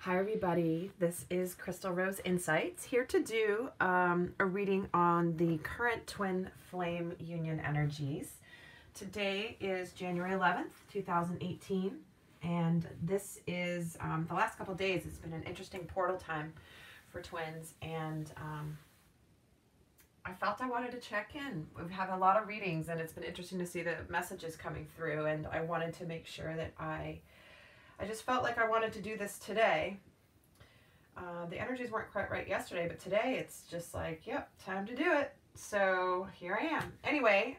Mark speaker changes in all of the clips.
Speaker 1: Hi everybody, this is Crystal Rose Insights, here to do a reading on the current twin flame union energies. Today is January 11th, 2018, and this is the last couple days. It's been an interesting portal time for twins, and I felt I wanted to check in. We've had a lot of readings, and it's been interesting to see the messages coming through, and I wanted to make sure that I just felt like I wanted to do this today. The energies weren't quite right yesterday, but today it's just like, yep, time to do it. So here I am. Anyway,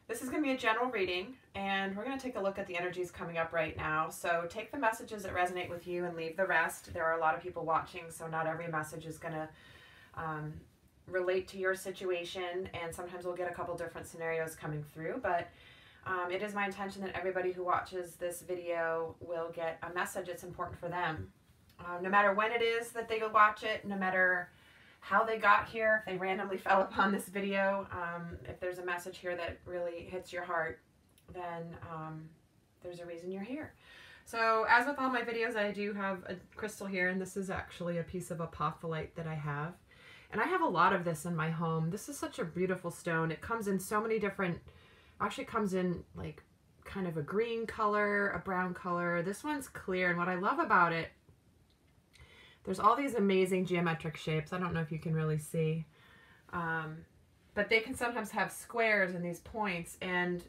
Speaker 1: this is going to be a general reading, and we're going to take a look at the energies coming up right now. So take the messages that resonate with you and leave the rest. There are a lot of people watching, so not every message is going to relate to your situation, and sometimes we'll get a couple different scenarios coming through, but it is my intention that everybody who watches this video will get a message that's important for them. No matter when it is that they watch it, no matter how they got here, if they randomly fell upon this video, if there's a message here that really hits your heart, then there's a reason you're here. So as with all my videos, I do have a crystal here, and this is actually a piece of apophyllite that I have. And I have a lot of this in my home. This is such a beautiful stone. It comes in so many different, actually comes in like kind of a green color, a brown color. This one's clear, and what I love about it, there's all these amazing geometric shapes. I don't know if you can really see, but they can sometimes have squares and these points, and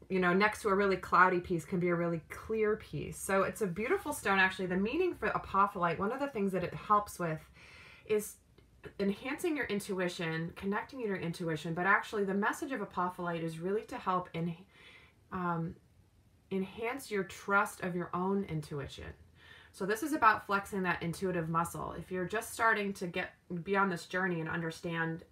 Speaker 1: you know, next to a really cloudy piece can be a really clear piece. So it's a beautiful stone. Actually, the meaning for apophyllite, one of the things that it helps with is enhancing your intuition, connecting you to your intuition, but actually the message of apophyllite is really to help enhance your trust of your own intuition. So this is about flexing that intuitive muscle. If you're just starting to be on this journey and understand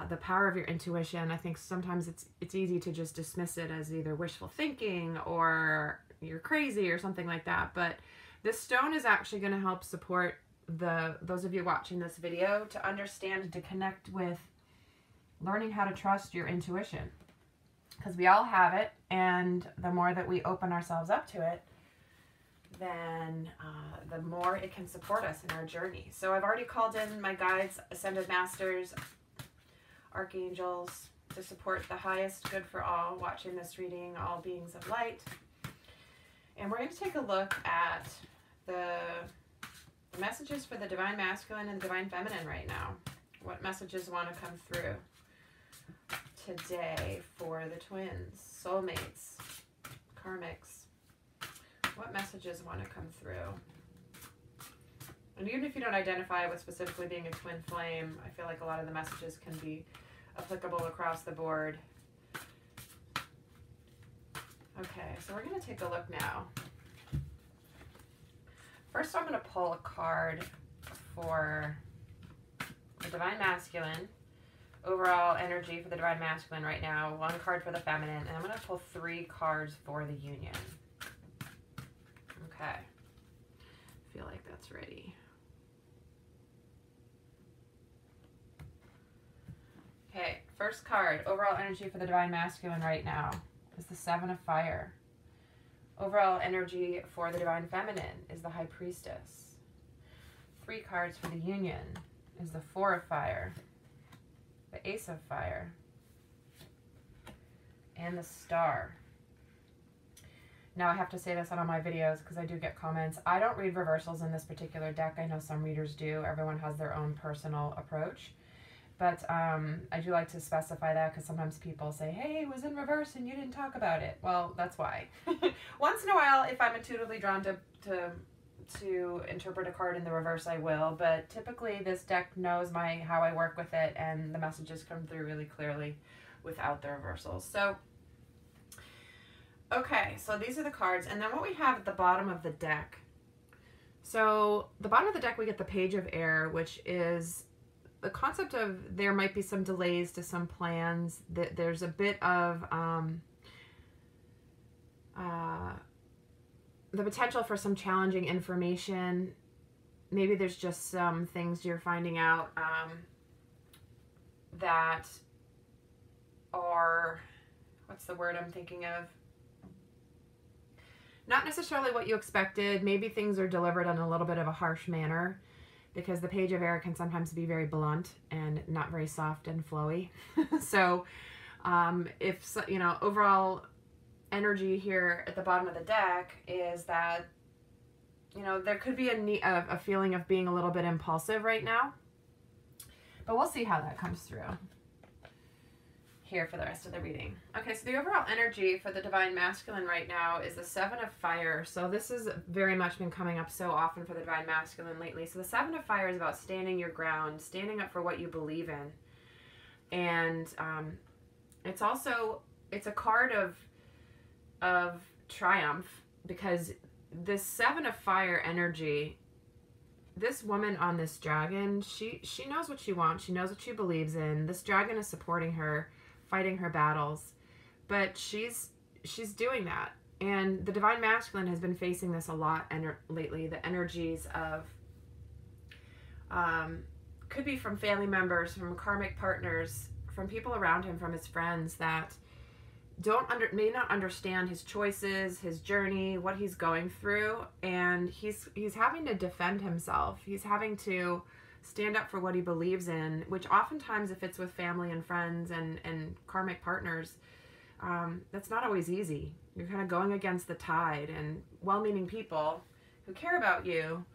Speaker 1: the power of your intuition, I think sometimes it's easy to just dismiss it as either wishful thinking or you're crazy or something like that. But this stone is actually going to help support those of you watching this video to understand and to connect with learning how to trust your intuition, because we all have it, and the more that we open ourselves up to it, then the more it can support us in our journey. So I've already called in my guides, ascended masters, archangels, to support the highest good for all watching this reading, all beings of light. And we're going to take a look at the messages for the divine masculine and divine feminine right now. What messages want to come through today for the twins, soulmates, karmics? What messages want to come through? And even if you don't identify with specifically being a twin flame, I feel like a lot of the messages can be applicable across the board. Okay, so we're going to take a look now. First, I'm going to pull a card for the divine masculine, overall energy for the divine masculine right now, one card for the feminine, and I'm going to pull 3 cards for the union. Okay, I feel like that's ready. Okay, first card, overall energy for the divine masculine right now is the 7 of Fire. Overall energy for the divine feminine is the High Priestess. 3 cards for the union is the 4 of Fire, the Ace of Fire, and the Star. Now I have to say this on all my videos because I do get comments. I don't read reversals in this particular deck. I know some readers do. Everyone has their own personal approach. But I do like to specify that because sometimes people say, hey, it was in reverse and you didn't talk about it. Well, that's why. Once in a while, if I'm intuitively drawn to interpret a card in the reverse, I will. But typically this deck knows how I work with it, and the messages come through really clearly without the reversals. So, okay, so these are the cards. And then what we have at the bottom of the deck. So the bottom of the deck, we get the Page of Air, which is the concept of there might be some delays to some plans, that there's a bit of the potential for some challenging information. Maybe there's just some things you're finding out that are, what's the word I'm thinking of? not necessarily what you expected. Maybe things are delivered in a little bit of a harsh manner, because the Page of Air can sometimes be very blunt and not very soft and flowy. So if, you know, overall energy here at the bottom of the deck is that, you know, there could be a feeling of being a little bit impulsive right now. But we'll see how that comes through here for the rest of the reading. Okay, so the overall energy for the Divine Masculine right now is the Seven of Fire. So this has very much been coming up so often for the Divine Masculine lately. So the Seven of Fire is about standing your ground, standing up for what you believe in. And it's also, it's a card of triumph, because this Seven of Fire energy, this woman on this dragon, she knows what she wants. She knows what she believes in. This dragon is supporting her, fighting her battles, but she's doing that. And the Divine Masculine has been facing this a lot lately. The energies of could be from family members, from karmic partners, from people around him, from his friends that may not understand his choices, his journey, what he's going through, and he's having to defend himself. He's having to stand up for what he believes in, which oftentimes, if it's with family and friends and karmic partners, that's not always easy. You're kind of going against the tide, and well-meaning people who care about you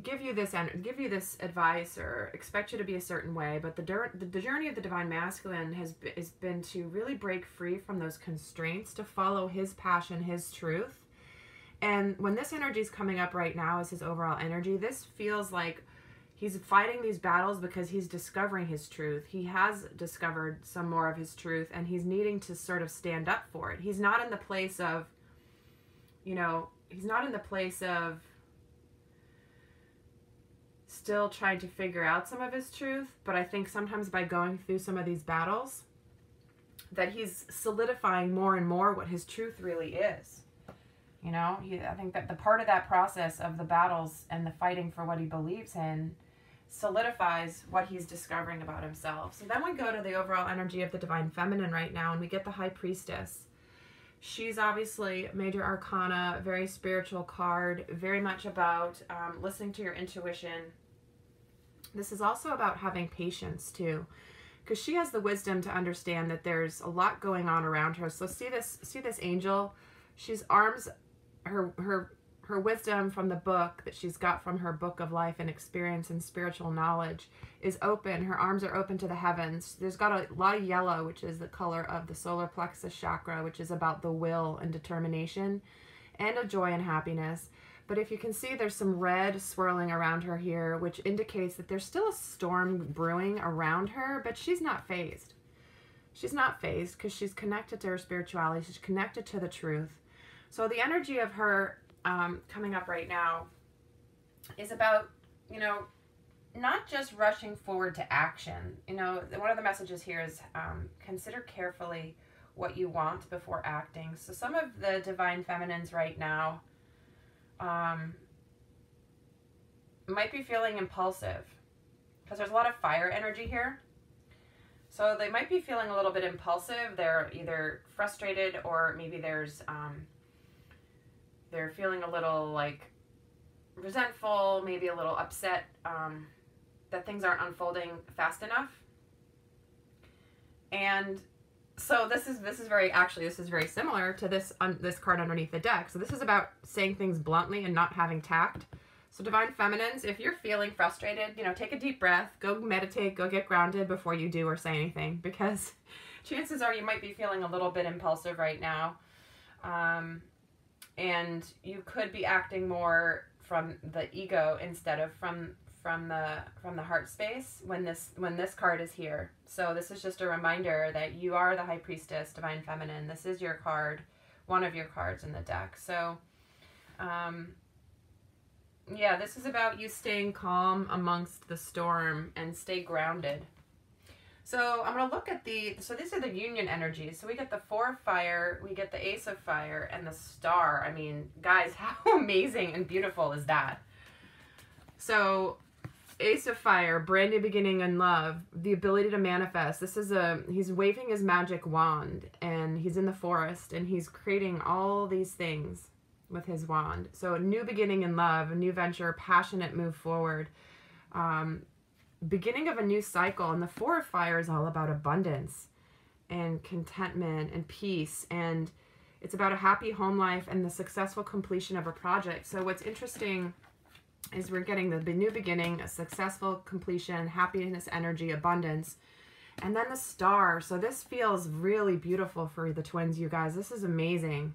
Speaker 1: give you this advice or expect you to be a certain way. But the journey of the Divine Masculine has been to really break free from those constraints, to follow his passion, his truth. And when this energy is coming up right now as his overall energy, this feels like he's fighting these battles because he's discovering his truth. He has discovered some more of his truth, and he's needing to sort of stand up for it. He's not in the place of, you know, he's not in the place of still trying to figure out some of his truth, but I think sometimes by going through some of these battles that he's solidifying more and more what his truth really is. You know, I think that the part of that process of the battles and the fighting for what he believes in solidifies what he's discovering about himself. So then we go to the overall energy of the Divine Feminine right now, and we get the High Priestess. She's obviously major arcana, very spiritual card, very much about listening to your intuition. This is also about having patience too, because she has the wisdom to understand that there's a lot going on around her. So see this angel. She's arms her wisdom from the book that she's got from her book of life and experience and spiritual knowledge is open. Her arms are open to the heavens. There's got a lot of yellow, which is the color of the solar plexus chakra, which is about the will and determination and of joy and happiness. But if you can see, there's some red swirling around her here, which indicates that there's still a storm brewing around her, but she's not phased. She's not phased because she's connected to her spirituality. She's connected to the truth. So the energy of her coming up right now is about, you know, not just rushing forward to action. You know, one of the messages here is consider carefully what you want before acting. So some of the Divine Feminines right now might be feeling impulsive because there's a lot of fire energy here. So they might be feeling a little bit impulsive. They're either frustrated, or maybe there's they're feeling a little like resentful, maybe a little upset that things aren't unfolding fast enough. And so this is very similar to this card underneath the deck. So this is about saying things bluntly and not having tact. So Divine Feminines, if you're feeling frustrated, you know, take a deep breath, go meditate, go get grounded before you do or say anything, because chances are you might be feeling a little bit impulsive right now. And you could be acting more from the ego instead of from the heart space when this card is here. So this is just a reminder that you are the High Priestess, Divine Feminine. This is your card, one of your cards in the deck. So yeah, this is about you staying calm amongst the storm and stay grounded. So I'm going to look at so these are the union energies. So we get the Four of Fire, we get the Ace of Fire, and the Star. I mean, guys, how amazing and beautiful is that? So Ace of Fire, brand new beginning in love, the ability to manifest. This is he's waving his magic wand, and he's in the forest, and he's creating all these things with his wand. So a new beginning in love, a new venture, passionate move forward, beginning of a new cycle. And the Four of Fire is all about abundance and contentment and peace. And it's about a happy home life and the successful completion of a project. So what's interesting is we're getting the new beginning, a successful completion, happiness, energy, abundance, and then the Star. So this feels really beautiful for the twins, you guys. This is amazing.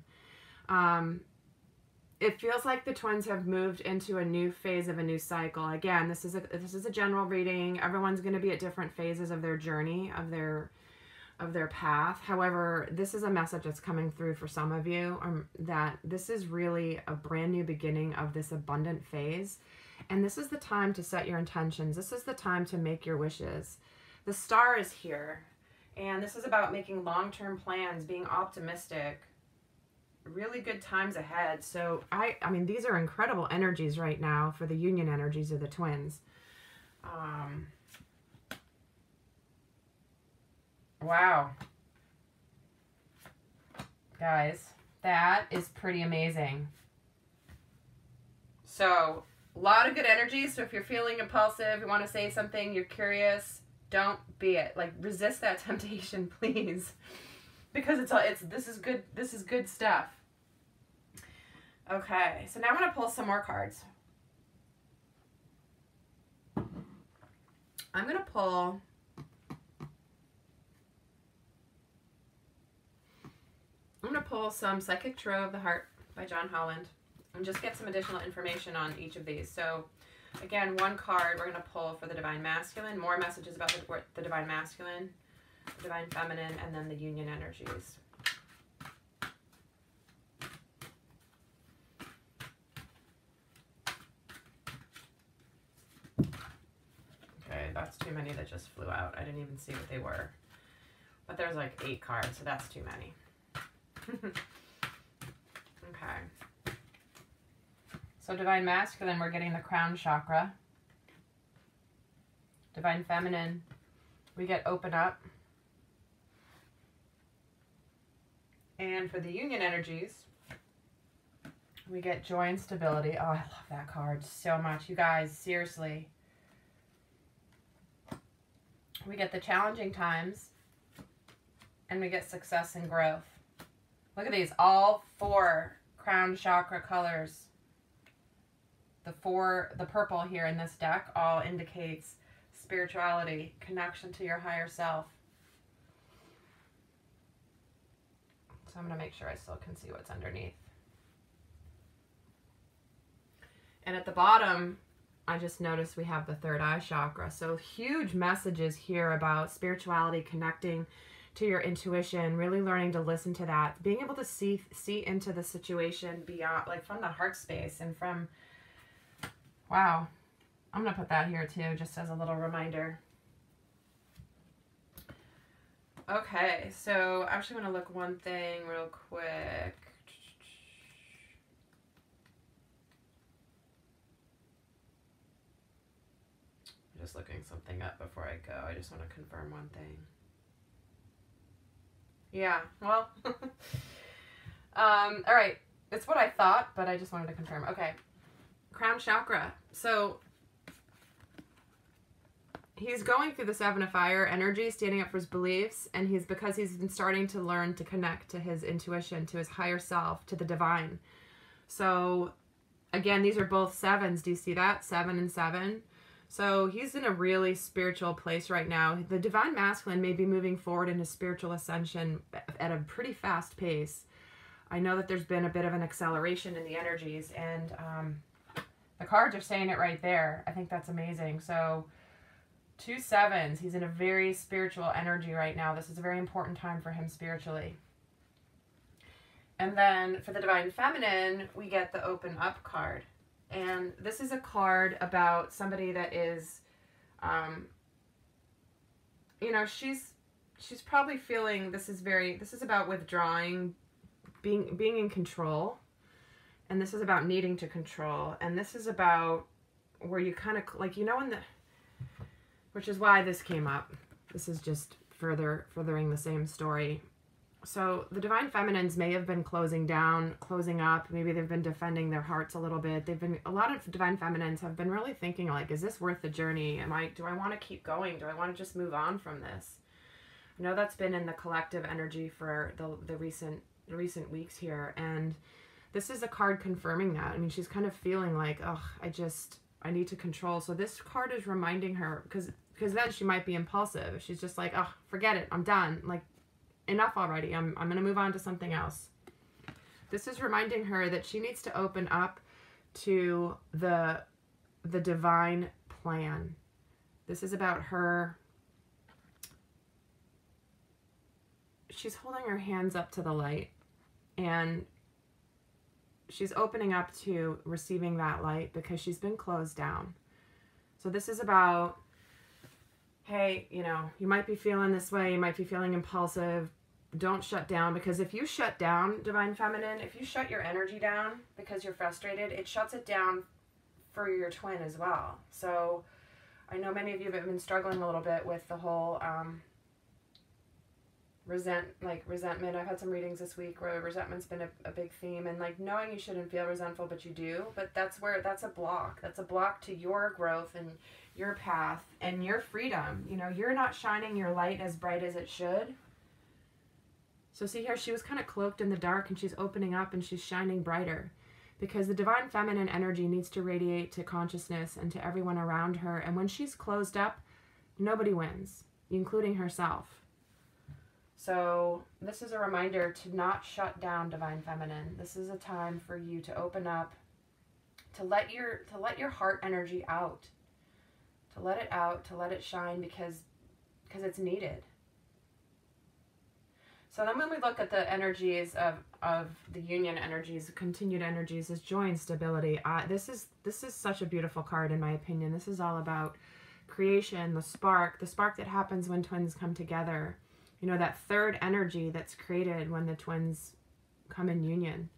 Speaker 1: It feels like the twins have moved into a new phase of a new cycle. Again, this is a general reading. Everyone's going to be at different phases of their journey, of their path. However, this is a message that's coming through for some of you, that this is really a brand new beginning of this abundant phase. And this is the time to set your intentions. This is the time to make your wishes. The Star is here. And this is about making long-term plans, being optimistic, really good times ahead. So I mean, these are incredible energies right now for the union energies of the twins. Wow. Guys, that is pretty amazing. So, a lot of good energy. So if you're feeling impulsive, you want to say something, you're curious, don't be it. Like, resist that temptation, please. Because this is good stuff. Okay, so now I'm going to pull some more cards. I'm going to pull some Psychic Tarot of the Heart by John Holland and just get some additional information on each of these. So again, one card we're going to pull for the Divine Masculine, more messages about the Divine Masculine, the Divine Feminine, and then the union energies. Okay, that's too many that just flew out. I didn't even see what they were. But there's like 8 cards, so that's too many. Okay. So Divine Masculine, we're getting the crown chakra. Divine Feminine, we get open up. And for the union energies, we get joy and stability. Oh, I love that card so much. You guys, seriously. We get the challenging times. And we get success and growth. Look at these, all 4 crown chakra colors. The purple here in this deck all indicates spirituality, connection to your higher self. So I'm going to make sure I still can see what's underneath. And at the bottom, I just noticed we have the third eye chakra. So huge messages here about spirituality, connecting to your intuition, really learning to listen to that, being able to see into the situation beyond, like from the heart space and from, wow, I'm going to put that here too, just as a little reminder. Okay, so I actually want to look one thing real quick. I'm just looking something up before I go. I just want to confirm one thing. Yeah, well, all right. It's what I thought, but I just wanted to confirm. Okay, crown chakra. So he's going through the 7 of Fire energy, standing up for his beliefs, and because he's been starting to learn to connect to his intuition, to his higher self, to the divine. So again, these are both 7s. Do you see that? 7 and 7. So he's in a really spiritual place right now. The Divine Masculine may be moving forward in his spiritual ascension at a pretty fast pace. I know that there's been a bit of an acceleration in the energies, and the cards are saying it right there. I think that's amazing. So 2 7s. He's in a very spiritual energy right now. This is a very important time for him spiritually. And then for the Divine Feminine, we get the Open Up card. And this is a card about somebody that is, you know, she's probably feeling this is about withdrawing, being in control. And this is about needing to control. And this is about where you kind of, like, you know, which is why this came up. This is just furthering the same story. So the divine feminines may have been closing down, closing up. Maybe they've been defending their hearts a little bit. A lot of divine feminines have been really thinking like, is this worth the journey? Do I want to keep going? Do I want to just move on from this? I know that's been in the collective energy for the recent weeks here. And this is a card confirming that. I mean, she's kind of feeling like, oh, I need to control. So this card is reminding her, because then she might be impulsive. She's just like, oh, forget it. I'm done. Like, enough already. I'm going to move on to something else. This is reminding her that she needs to open up to the divine plan. This is about her. She's holding her hands up to the light, and she's opening up to receiving that light because she's been closed down. So this is about, hey, you know, you might be feeling this way. You might be feeling impulsive. Don't shut down, because if you shut down, divine feminine, if you shut your energy down because you're frustrated, it shuts it down for your twin as well. So I know many of you have been struggling a little bit with the whole resentment. I've had some readings this week where resentment's been a big theme, and like knowing you shouldn't feel resentful, but you do. But that's a block. That's a block to your growth and your path and your freedom. You know, you're not shining your light as bright as it should. So see here, she was kind of cloaked in the dark, and she's opening up and she's shining brighter, because the divine feminine energy needs to radiate to consciousness and to everyone around her. And when she's closed up, nobody wins, including herself. So this is a reminder to not shut down, divine feminine. This is a time for you to open up, to let your heart energy out, to let it out, to let it shine, because it's needed. So then when we look at the energies of the union energies, continued energies, is joy and stability. This is such a beautiful card, in my opinion. This is all about creation, the spark that happens when twins come together. You know, that third energy that's created when the twins come in union.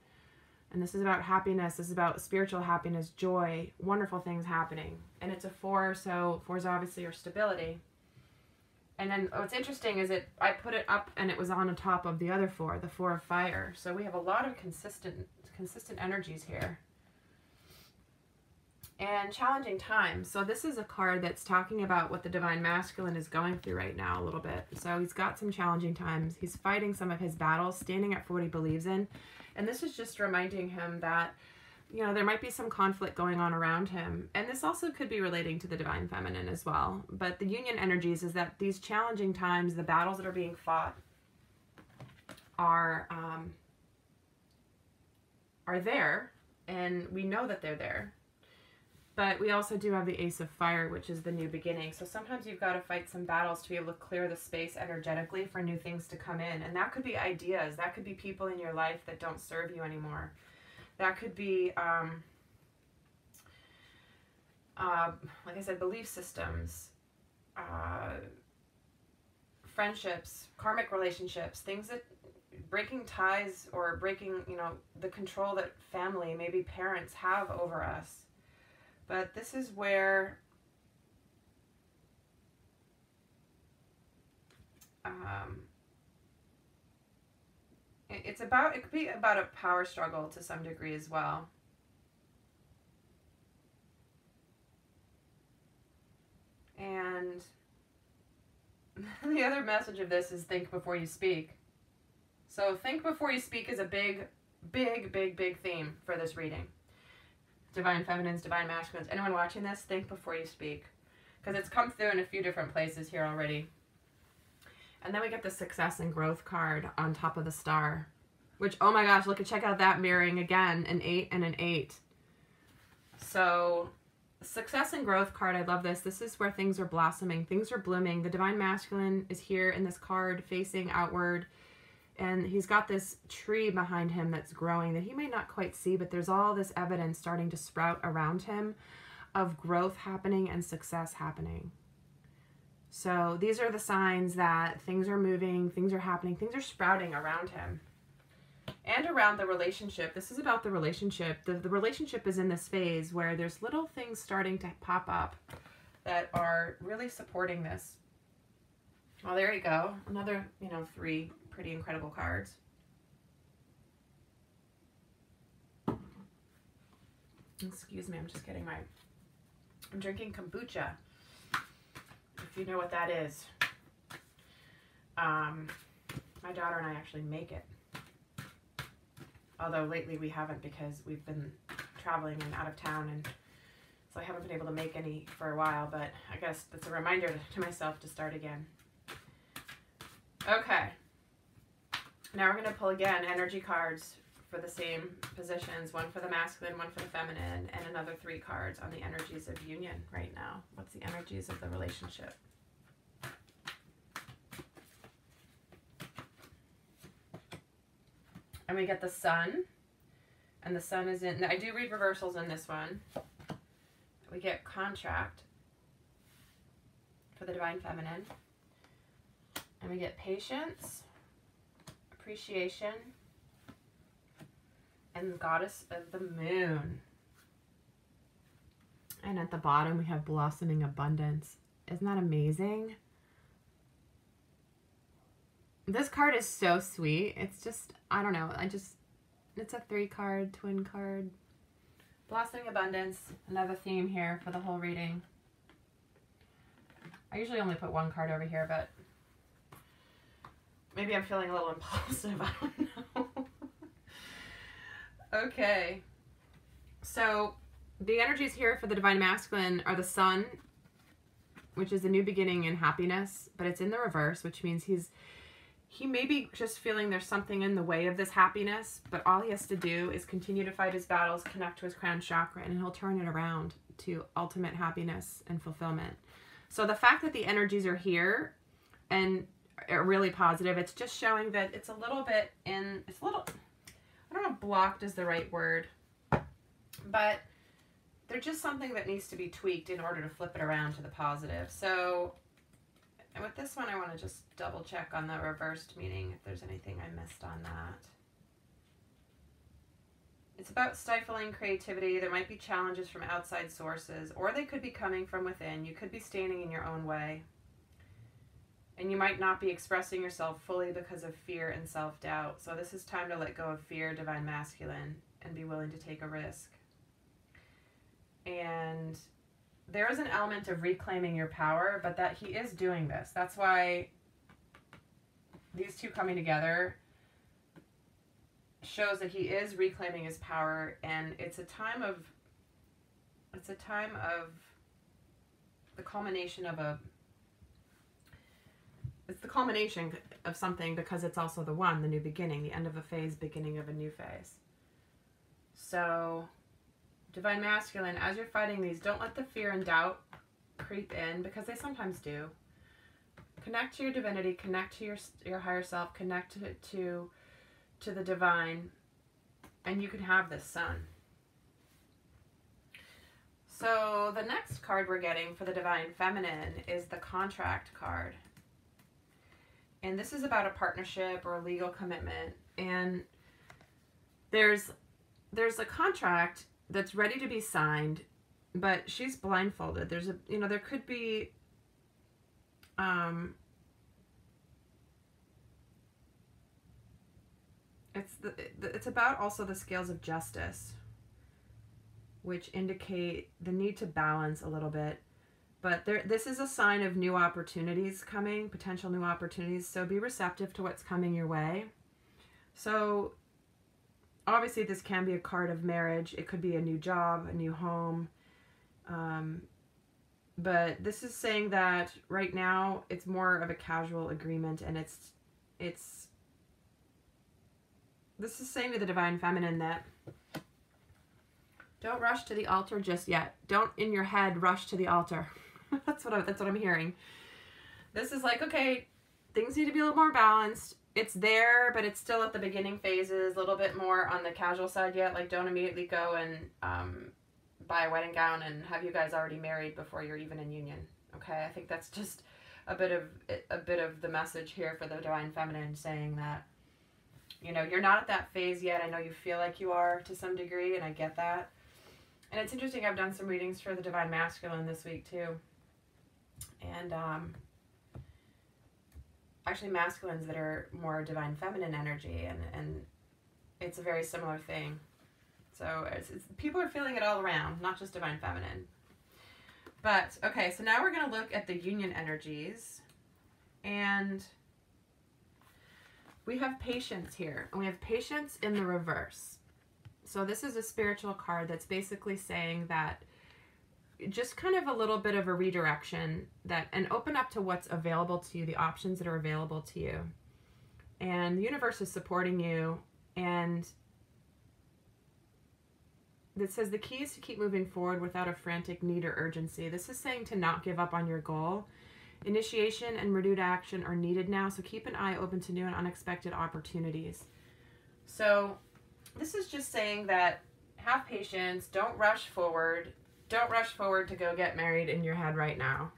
Speaker 1: And this is about happiness. This is about spiritual happiness, joy, wonderful things happening. And it's a 4, so 4s obviously are stability. And then what's interesting is I put it up and it was on top of the other 4, the 4 of fire. So we have a lot of consistent energies here. And challenging times. So this is a card that's talking about what the divine masculine is going through right now a little bit. So he's got some challenging times. He's fighting some of his battles, standing up for what he believes in. And this is just reminding him that, you know, there might be some conflict going on around him. And this also could be relating to the divine feminine as well. But the union energies is that these challenging times, the battles that are being fought are there. And we know that they're there. But we also do have the Ace of Fire, which is the new beginning. So sometimes you've got to fight some battles to be able to clear the space energetically for new things to come in. And that could be ideas. That could be people in your life that don't serve you anymore. That could be, like I said, belief systems, friendships, karmic relationships, things that breaking ties or breaking, you know, the control that family, maybe parents have over us. But this is where it could be about a power struggle to some degree as well. And the other message of this is think before you speak. So think before you speak is a big theme for this reading. Divine feminines, divine masculines. Anyone watching this, think before you speak. Because it's come through in a few different places here already. And then we get the success and growth card on top of the star. Which, oh my gosh, check out that mirroring again. An 8 and an 8. So, success and growth card, I love this. This is where things are blossoming. Things are blooming. The divine masculine is here in this card facing outward. And he's got this tree behind him that's growing that he may not quite see, but there's all this evidence starting to sprout around him of growth happening and success happening. So these are the signs that things are moving, things are happening, things are sprouting around him. And around the relationship. This is about the relationship. The relationship is in this phase where there's little things starting to pop up that are really supporting this. Well, there you go. Another, 3 pretty incredible cards. Excuse me, I'm just getting I'm drinking kombucha, if you know what that is. My daughter and I actually make it. Although lately we haven't, because we've been traveling and out of town, and so I haven't been able to make any for a while, but I guess that's a reminder to myself to start again. Okay. Now we're going to pull again energy cards for the same positions, one for the masculine, one for the feminine, and another 3 cards on the energies of union right now. What's the energies of the relationship? And we get the sun, and the sun is in, I do read reversals in this one. We get contract for the divine feminine, and we get patience, appreciation, and the goddess of the moon. And at the bottom we have blossoming abundance. Isn't that amazing? This card is so sweet. It's just, I don't know, it's a 3 card, twin card. Blossoming abundance, another theme here for the whole reading. I usually only put 1 card over here, but maybe I'm feeling a little impulsive, I don't know. Okay, so the energies here for the divine masculine are the sun, which is a new beginning and happiness, but it's in the reverse, which means he may be just feeling there's something in the way of this happiness, but all he has to do is continue to fight his battles, connect to his crown chakra, and he'll turn it around to ultimate happiness and fulfillment. So the fact that the energies are here and are really positive, it's just showing that it's a little bit I don't know if blocked is the right word, but they're just something that needs to be tweaked in order to flip it around to the positive. So, and with this one, I want to just double check on the reversed meaning if there's anything I missed on that. It's about stifling creativity. There might be challenges from outside sources, or they could be coming from within. You could be standing in your own way. And you might not be expressing yourself fully because of fear and self-doubt. So this is time to let go of fear, divine masculine, and be willing to take a risk. And there is an element of reclaiming your power, but that he is doing this. That's why these two coming together shows that he is reclaiming his power, and it's a time of the culmination of it's the culmination of something, because it's also the new beginning, the end of a phase, beginning of a new phase. So, divine masculine, as you're fighting these, don't let the fear and doubt creep in, because they sometimes do. Connect to your divinity, connect to your higher self, connect to the divine, and you can have this sun. So the next card we're getting for the divine feminine is the contract card. And this is about a partnership or a legal commitment. And there's a contract that's ready to be signed, but she's blindfolded. There's there could be it's about also the scales of justice, which indicate the need to balance a little bit. But this is a sign of new opportunities coming, potential new opportunities. So be receptive to what's coming your way. So obviously this can be a card of marriage. It could be a new job, a new home. But this is saying that right now it's more of a casual agreement, and this is saying to the divine feminine that don't rush to the altar just yet. Don't in your head rush to the altar. That's what I'm hearing. This is like, okay, things need to be a little more balanced. It's there, but it's still at the beginning phases, a little bit more on the casual side yet. Like, don't immediately go and buy a wedding gown and have you guys already married before you're even in union. Okay, I think that's just a bit of the message here for the divine feminine, saying that, you're not at that phase yet. I know you feel like you are to some degree, and I get that. And it's interesting, I've done some readings for the divine masculine this week too. And actually masculines that are more divine feminine energy, and it's a very similar thing. So people are feeling it all around, not just divine feminine. But, okay, so now we're going to look at the union energies. And we have patience here. And we have patience in the reverse. So this is a spiritual card that's basically saying that just kind of a little bit of a redirection, and open up to what's available to you, the options that are available to you. And the universe is supporting you. And that says the key is to keep moving forward without a frantic need or urgency. This is saying to not give up on your goal. Initiation and renewed action are needed now, so keep an eye open to new and unexpected opportunities. So this is just saying that have patience, don't rush forward. Don't rush forward to go get married in your head right now.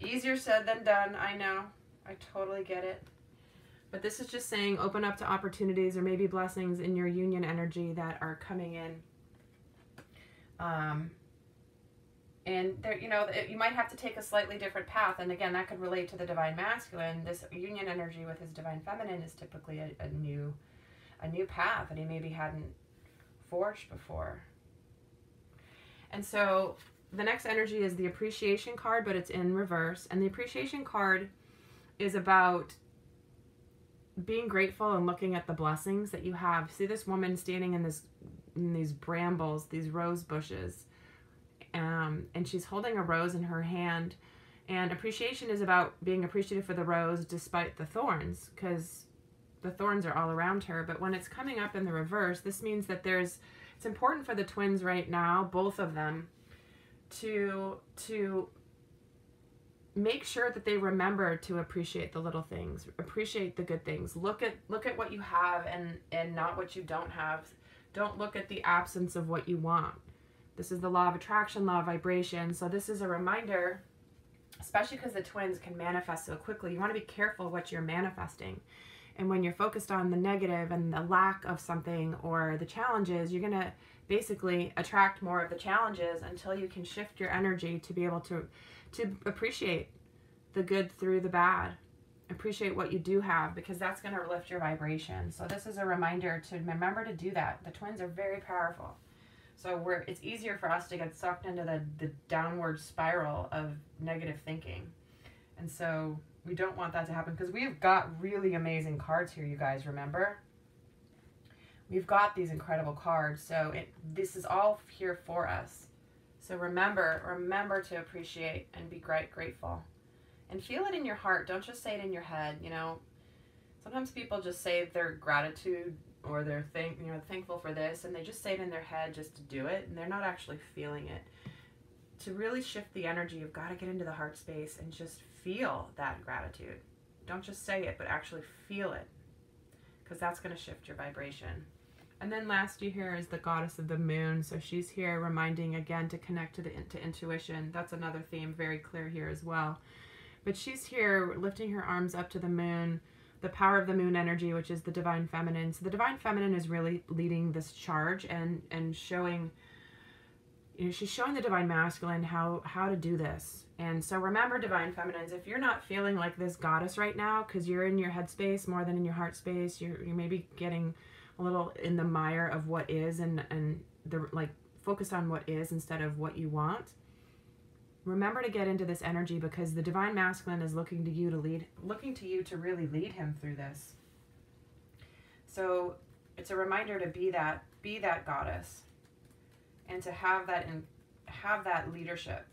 Speaker 1: Easier said than done, I know. I totally get it. But this is just saying open up to opportunities or maybe blessings in your union energy that are coming in. And there, you know, you might have to take a slightly different path. And again, that could relate to the divine masculine. This union energy with his divine feminine is typically a new path that he maybe hadn't forged before. And so the next energy is the appreciation card, but it's in reverse. And the appreciation card is about being grateful and looking at the blessings that you have. See this woman standing in these brambles, these rose bushes, and she's holding a rose in her hand. And appreciation is about being appreciative for the rose despite the thorns, because the thorns are all around her. But when it's coming up in the reverse, this means that it's important for the twins right now, both of them, to make sure that they remember to appreciate the little things, appreciate the good things. Look at what you have and not what you don't have. Don't look at the absence of what you want. This is the law of attraction, law of vibration. So this is a reminder, especially because the twins can manifest so quickly. You want to be careful what you're manifesting. And when you're focused on the negative and the lack of something or the challenges, you're going to basically attract more of the challenges until you can shift your energy to be able to appreciate the good through the bad. Appreciate what you do have, because that's going to lift your vibration. So this is a reminder to remember to do that. The twins are very powerful. So it's easier for us to get sucked into the downward spiral of negative thinking. And so we don't want that to happen, because we've got really amazing cards here, you guys, remember? We've got these incredible cards. So this is all here for us. So remember to appreciate and be grateful. And feel it in your heart. Don't just say it in your head. You know, sometimes people just say their gratitude or their thankful for this, and they just say it in their head just to do it, and they're not actually feeling it. To really shift the energy, you've got to get into the heart space and just feel that gratitude. Don't just say it, but actually feel it, because that's going to shift your vibration. And then last you hear is the goddess of the moon. So she's here reminding again to connect to intuition. That's another theme very clear here as well. But she's here lifting her arms up to the moon, the power of the moon energy, which is the divine feminine. So the divine feminine is really leading this charge and showing, you know, she's showing the divine masculine how to do this. And so remember, divine feminines, if you're not feeling like this goddess right now, because you're in your head space more than in your heart space, you're maybe getting a little in the mire of what is and focus on what is instead of what you want. Remember to get into this energy, because the divine masculine is looking to you to really lead him through this. So it's a reminder to be that goddess, and to have that leadership.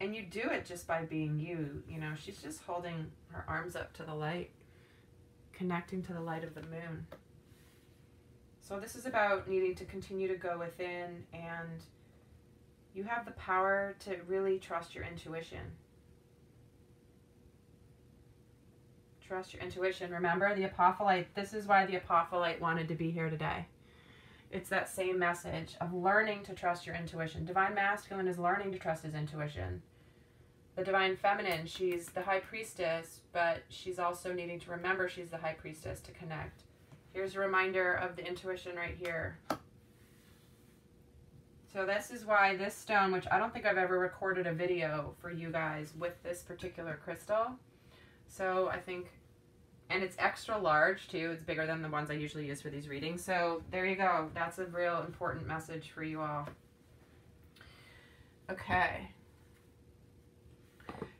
Speaker 1: And you do it just by being you. You know, she's just holding her arms up to the light, connecting to the light of the moon. So this is about needing to continue to go within, and you have the power to really trust your intuition. Trust your intuition. Remember the apophyllite. This is why the apophyllite wanted to be here today. It's that same message of learning to trust your intuition. Divine masculine is learning to trust his intuition. The divine feminine, she's the high priestess, but she's also needing to remember she's the high priestess to connect. Here's a reminder of the intuition right here. So this is why this stone, which I don't think I've ever recorded a video for you guys with this particular crystal. So I think, and it's extra large too. It's bigger than the ones I usually use for these readings. So there you go. That's a real important message for you all. Okay.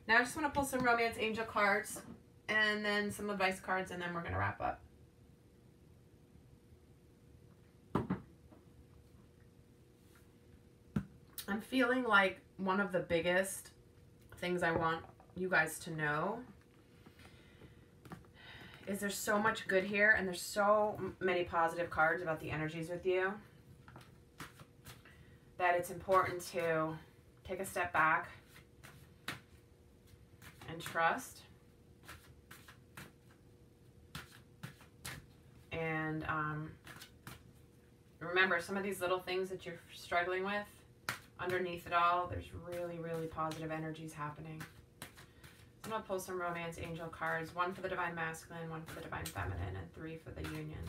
Speaker 1: Now I just want to pull some romance angel cards and then some advice cards, and then we're going to wrap up. I'm feeling like one of the biggest things I want you guys to know is there's so much good here, and there's so many positive cards about the energies with you that it's important to take a step back and trust. And remember, some of these little things that you're struggling with, underneath it all, there's really, really positive energies happening. So I'm going to pull some romance angel cards. 1 for the divine masculine, 1 for the divine feminine, and 3 for the union.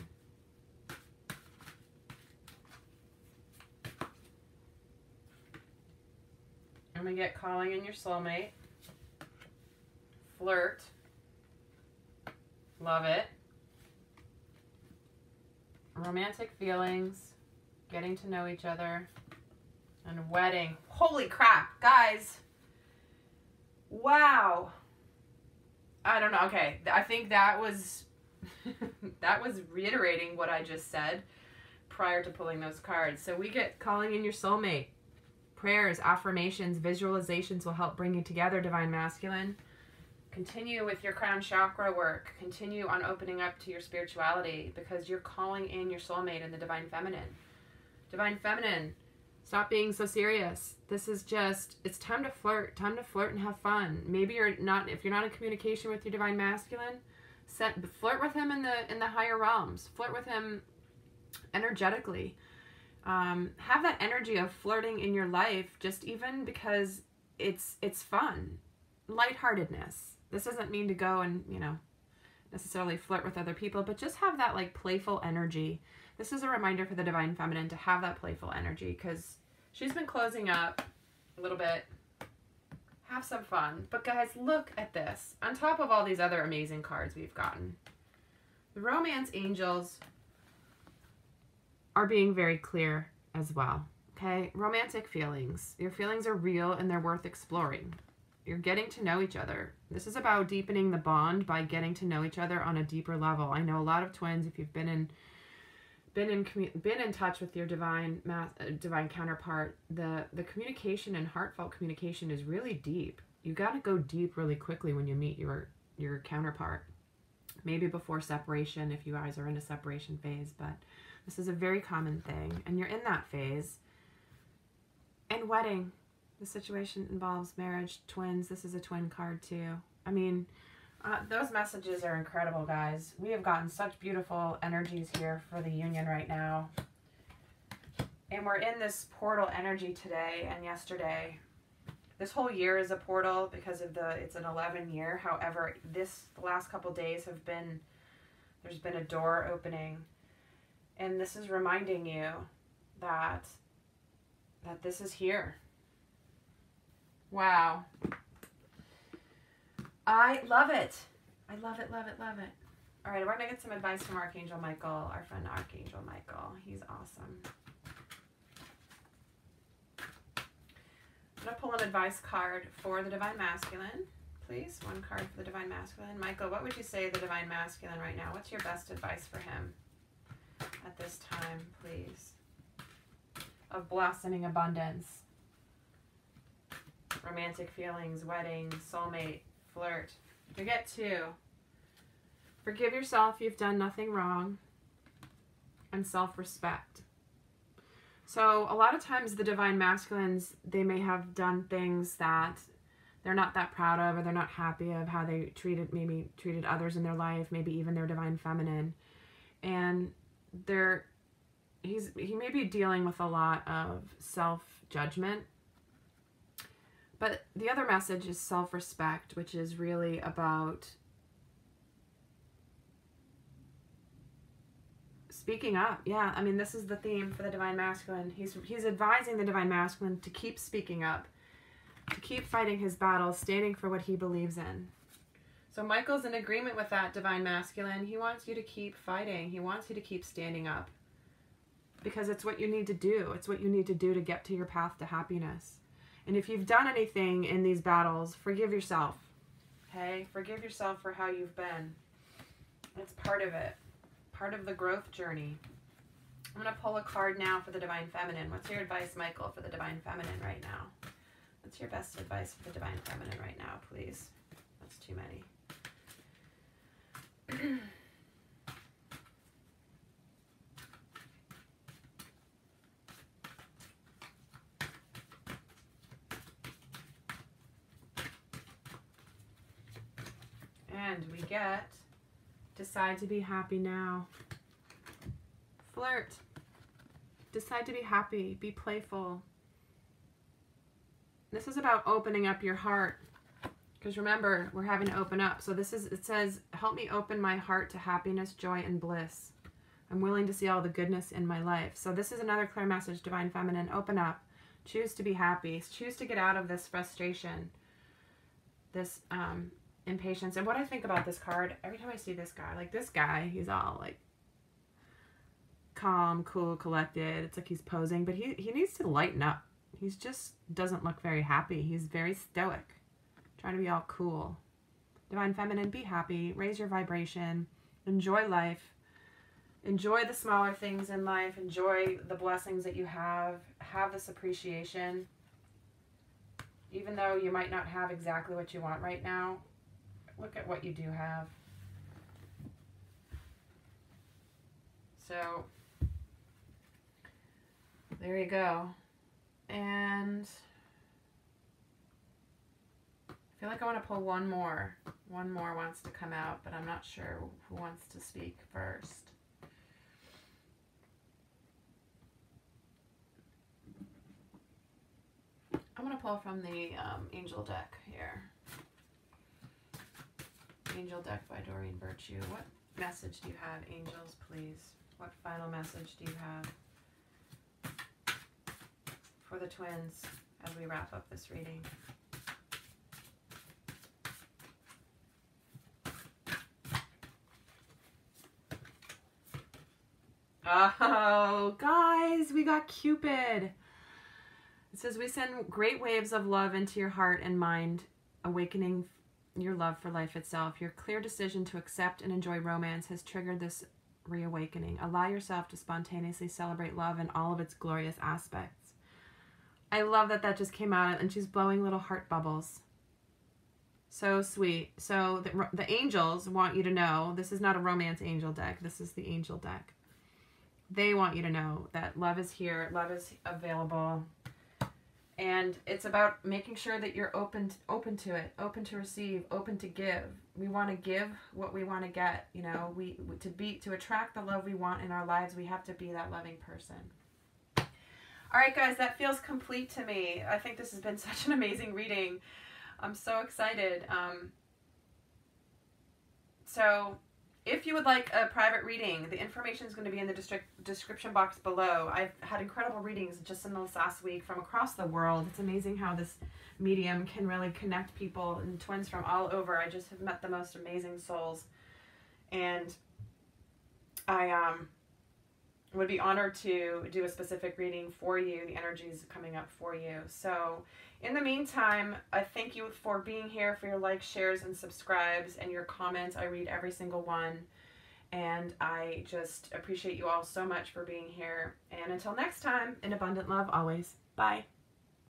Speaker 1: And we get calling in your soulmate. Flirt. Love it. Romantic feelings. Getting to know each other. And wedding. Holy crap, guys. Wow. I don't know. Okay, I think that was that was reiterating what I just said prior to pulling those cards. So we get calling in your soulmate. Prayers, affirmations, visualizations will help bring you together, divine masculine. Continue with your crown chakra work. Continue on opening up to your spirituality, because you're calling in your soulmate in the divine feminine. Divine feminine, stop being so serious. This is just, it's time to flirt and have fun. Maybe you're not, if you're not in communication with your divine masculine, flirt with him in the higher realms. Flirt with him energetically. Have that energy of flirting in your life, just even because it's fun. Lightheartedness. This doesn't mean to go and, you know, necessarily flirt with other people, but just have that like playful energy. This is a reminder for the divine feminine to have that playful energy, because she's been closing up a little bit. Have some fun. But guys, look at this. On top of all these other amazing cards we've gotten, the romance angels are being very clear as well. Okay? Romantic feelings. Your feelings are real and they're worth exploring. You're getting to know each other. This is about deepening the bond by getting to know each other on a deeper level. I know a lot of twins, if you've been in touch with your divine counterpart, the communication and heartfelt communication is really deep. You got to go deep really quickly when you meet your counterpart. Maybe before separation, if you guys are in a separation phase, but this is a very common thing, and you're in that phase. And wedding. The situation involves marriage, twins. This is a twin card too. I mean, those messages are incredible, guys. We have gotten such beautiful energies here for the union right now. And we're in this portal energy today and yesterday. This whole year is a portal because of it's an 11 year. However, the last couple days have been, there's been a door opening. And this is reminding you that this is here. Wow. I love it. I love it, love it, love it. All right, we're going to get some advice from Archangel Michael, our friend Archangel Michael. He's awesome. I'm going to pull an advice card for the Divine Masculine, please. 1 card for the Divine Masculine. Michael, what would you say to the Divine Masculine right now? What's your best advice for him at this time, please? Of blossoming abundance. Romantic feelings, wedding, soulmate, flirt. You get 2. Forgive yourself, you've done nothing wrong. And self-respect. So a lot of times the divine masculines, they may have done things that they're not that proud of, or they're not happy of how they treated others in their life, maybe even their divine feminine. And he may be dealing with a lot of self-judgment. But the other message is self-respect, which is really about speaking up. Yeah, I mean, this is the theme for the Divine Masculine. He's advising the Divine Masculine to keep speaking up, to keep fighting his battles, standing for what he believes in. So Michael's in agreement with that, Divine Masculine. He wants you to keep fighting. He wants you to keep standing up. Because it's what you need to do. It's what you need to do to get to your path to happiness. And if you've done anything in these battles, forgive yourself. Okay? Forgive yourself for how you've been. It's part of it. Part of the growth journey. I'm going to pull a card now for the Divine Feminine. What's your advice, Michael, for the Divine Feminine right now? What's your best advice for the Divine Feminine right now, please? That's too many. And we get, decide to be happy now. Flirt. Decide to be happy. Be playful. This is about opening up your heart. Because remember, we're having to open up. So this is, it says, help me open my heart to happiness, joy, and bliss. I'm willing to see all the goodness in my life. So this is another clear message, Divine Feminine. Open up. Choose to be happy. Choose to get out of this frustration. This impatience. And what I think about this card, every time I see this guy, like this guy, he's all like calm, cool, collected. It's like he's posing, but he needs to lighten up. He's just doesn't look very happy. He's very stoic. Trying to be all cool. Divine Feminine, be happy. Raise your vibration. Enjoy life. Enjoy the smaller things in life. Enjoy the blessings that you have. Have this appreciation. Even though you might not have exactly what you want right now, look at what you do have. So, there you go. And I feel like I want to pull one more. One more wants to come out, but I'm not sure who wants to speak first. I'm going to pull from the Angel deck here. Angel deck by Doreen Virtue. What message do you have, angels, please? What final message do you have for the twins as we wrap up this reading? Oh, guys, we got Cupid. It says, we send great waves of love into your heart and mind, awakening your love for life itself. Your clear decision to accept and enjoy romance has triggered this reawakening. Allow yourself to spontaneously celebrate love in all of its glorious aspects. I love that that just came out, and she's blowing little heart bubbles. So sweet. So the angels want you to know, this is not a romance angel deck. This is the angel deck. They want you to know that love is here. Love is available. And it's about making sure that you're open to it, open to receive, open to give. We want to give what we want to get. You know, to attract the love we want in our lives, we have to be that loving person. All right, guys, that feels complete to me. I think this has been such an amazing reading. I'm so excited. So if you would like a private reading, the information is going to be in the description box below. I've had incredible readings just in this last week from across the world. It's amazing how this medium can really connect people and twins from all over. I just have met the most amazing souls. And I would be honored to do a specific reading for you. The energy is coming up for you. So in the meantime, I thank you for being here, for your likes, shares, and subscribes, and your comments. I read every single one. And I just appreciate you all so much for being here. And until next time, in abundant love always. Bye.